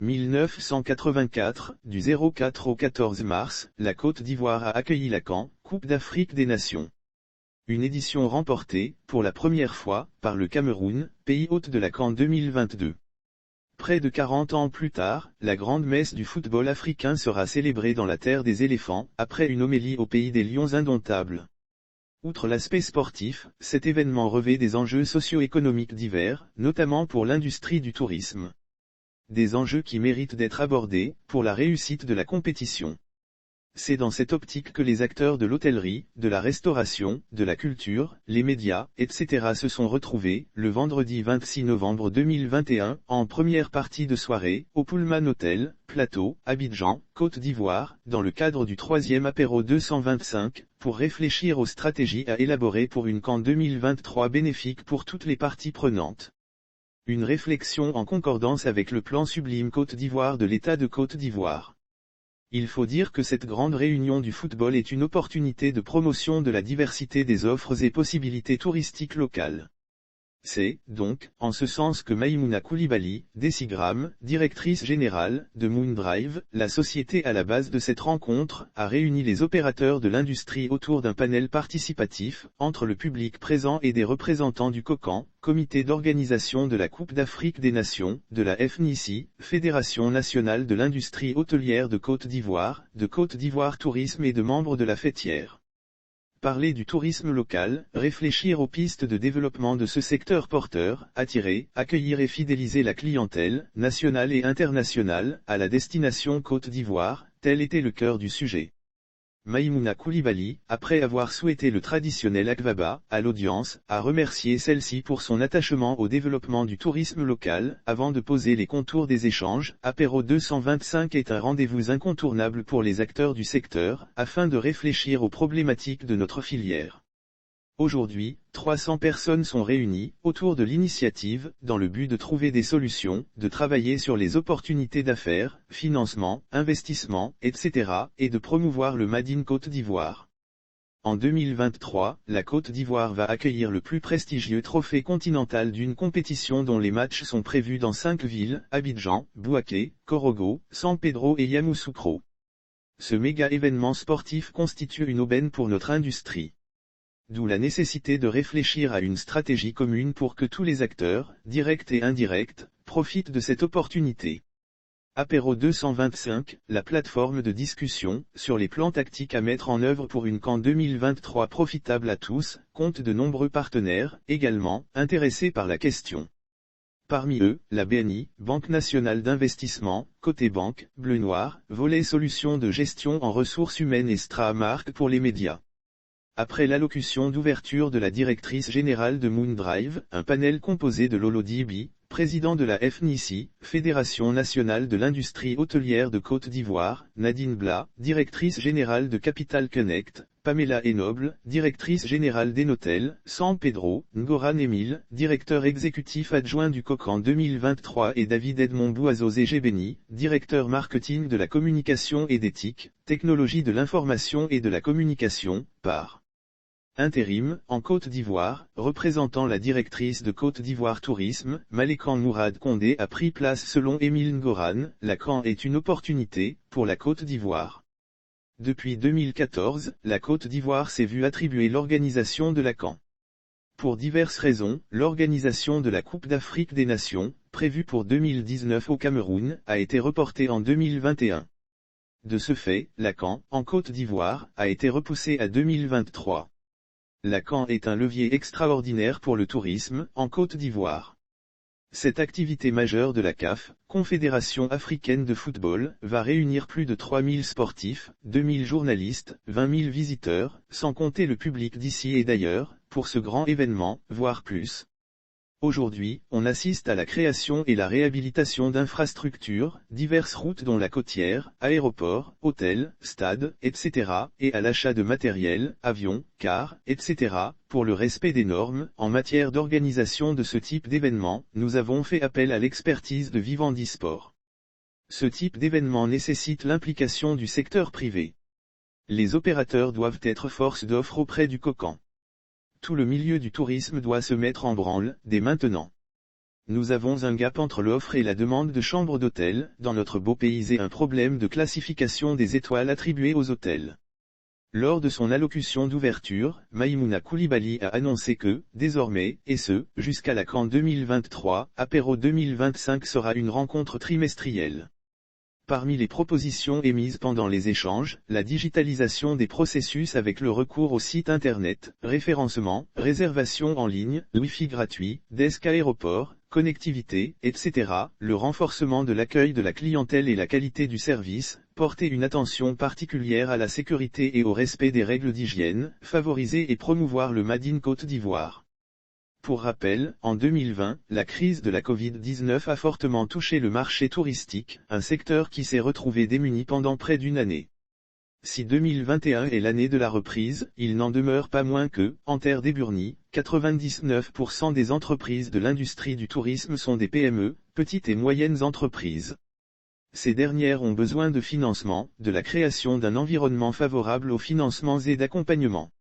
1984, du 04 au 14 mars, la Côte d'Ivoire a accueilli la CAN, Coupe d'Afrique des Nations. Une édition remportée, pour la première fois, par le Cameroun, pays hôte de la CAN 2022. Près de 40 ans plus tard, la grande messe du football africain sera célébrée dans la terre des éléphants, après une homélie au pays des lions indomptables. Outre l'aspect sportif, cet événement revêt des enjeux socio-économiques divers, notamment pour l'industrie du tourisme. Des enjeux qui méritent d'être abordés, pour la réussite de la compétition. C'est dans cette optique que les acteurs de l'hôtellerie, de la restauration, de la culture, les médias, etc. se sont retrouvés, le vendredi 26 novembre 2021, en première partie de soirée, au Pullman Hotel, Plateau, Abidjan, Côte d'Ivoire, dans le cadre du 3e apéro 225, pour réfléchir aux stratégies à élaborer pour une CAN 2023 bénéfique pour toutes les parties prenantes. Une réflexion en concordance avec le plan Sublime Côte d'Ivoire de l'État de Côte d'Ivoire. Il faut dire que cette grande réunion du football est une opportunité de promotion de la diversité des offres et possibilités touristiques locales. C'est, donc, en ce sens que Maïmouna Koulibaly, Decigram, directrice générale, de Moondrive, la société à la base de cette rencontre, a réuni les opérateurs de l'industrie autour d'un panel participatif, entre le public présent et des représentants du COCAN, Comité d'organisation de la Coupe d'Afrique des Nations, de la FNICI, Fédération nationale de l'industrie hôtelière de Côte d'Ivoire Tourisme et de membres de la fêtière. Parler du tourisme local, réfléchir aux pistes de développement de ce secteur porteur, attirer, accueillir et fidéliser la clientèle, nationale et internationale, à la destination Côte d'Ivoire, tel était le cœur du sujet. Maïmouna Koulibaly, après avoir souhaité le traditionnel Akvaba, à l'audience, a remercié celle-ci pour son attachement au développement du tourisme local, avant de poser les contours des échanges. Apéro 225 est un rendez-vous incontournable pour les acteurs du secteur, afin de réfléchir aux problématiques de notre filière. Aujourd'hui, 300 personnes sont réunies, autour de l'initiative, dans le but de trouver des solutions, de travailler sur les opportunités d'affaires, financement, investissement, etc., et de promouvoir le Made in Côte d'Ivoire. En 2023, la Côte d'Ivoire va accueillir le plus prestigieux trophée continental d'une compétition dont les matchs sont prévus dans 5 villes, Abidjan, Bouaké, Korogo, San Pedro et Yamoussoukro. Ce méga événement sportif constitue une aubaine pour notre industrie. D'où la nécessité de réfléchir à une stratégie commune pour que tous les acteurs, directs et indirects, profitent de cette opportunité. Apéro 225, la plateforme de discussion, sur les plans tactiques à mettre en œuvre pour une CAN 2023 profitable à tous, compte de nombreux partenaires, également, intéressés par la question. Parmi eux, la BNI, Banque nationale d'investissement, côté banque, Bleu Noir, volet solutions de gestion en ressources humaines et Stramark pour les médias. Après l'allocution d'ouverture de la directrice générale de Moondrive, un panel composé de Lolo Dibi, président de la FNICI, Fédération nationale de l'industrie hôtelière de Côte d'Ivoire, Nadine Bla, directrice générale de Capital Connect, Pamela Enoble, directrice générale d'Enotel, San Pedro, Ngoran Emile, directeur exécutif adjoint du COCAN 2023 et David Edmond Bouazos Gebeni, directeur marketing de la communication et d'éthique, technologie de l'information et de la communication, par intérim, en Côte d'Ivoire, représentant la directrice de Côte d'Ivoire Tourisme, Malékan Mourad Condé a pris place selon Émile Ngoran, la CAN est une opportunité, pour la Côte d'Ivoire. Depuis 2014, la Côte d'Ivoire s'est vue attribuer l'organisation de la CAN. Pour diverses raisons, l'organisation de la Coupe d'Afrique des Nations, prévue pour 2019 au Cameroun, a été reportée en 2021. De ce fait, la CAN, en Côte d'Ivoire, a été repoussée à 2023. La CAN est un levier extraordinaire pour le tourisme, en Côte d'Ivoire. Cette activité majeure de la CAF, Confédération africaine de football, va réunir plus de 3000 sportifs, 2000 journalistes, 20 000 visiteurs, sans compter le public d'ici et d'ailleurs, pour ce grand événement, voire plus. Aujourd'hui, on assiste à la création et la réhabilitation d'infrastructures, diverses routes dont la côtière, aéroports, hôtels, stades, etc., et à l'achat de matériel, avions, cars, etc., pour le respect des normes. En matière d'organisation de ce type d'événement, nous avons fait appel à l'expertise de Vivendi Sport. Ce type d'événement nécessite l'implication du secteur privé. Les opérateurs doivent être force d'offre auprès du COCAN. Tout le milieu du tourisme doit se mettre en branle, dès maintenant. Nous avons un gap entre l'offre et la demande de chambres d'hôtel, dans notre beau pays et un problème de classification des étoiles attribuées aux hôtels. Lors de son allocution d'ouverture, Maïmouna Koulibaly a annoncé que, désormais, et ce, jusqu'à la CAN 2023, Apéro 2025 sera une rencontre trimestrielle. Parmi les propositions émises pendant les échanges, la digitalisation des processus avec le recours au site internet, référencement, réservation en ligne, Wi-Fi gratuit, desk aéroport, connectivité, etc., le renforcement de l'accueil de la clientèle et la qualité du service, porter une attention particulière à la sécurité et au respect des règles d'hygiène, favoriser et promouvoir le Made in Côte d'Ivoire. Pour rappel, en 2020, la crise de la Covid-19 a fortement touché le marché touristique, un secteur qui s'est retrouvé démuni pendant près d'une année. Si 2021 est l'année de la reprise, il n'en demeure pas moins que, en terre d'Eburnie, 99% des entreprises de l'industrie du tourisme sont des PME, petites et moyennes entreprises. Ces dernières ont besoin de financement, de la création d'un environnement favorable aux financements et d'accompagnement.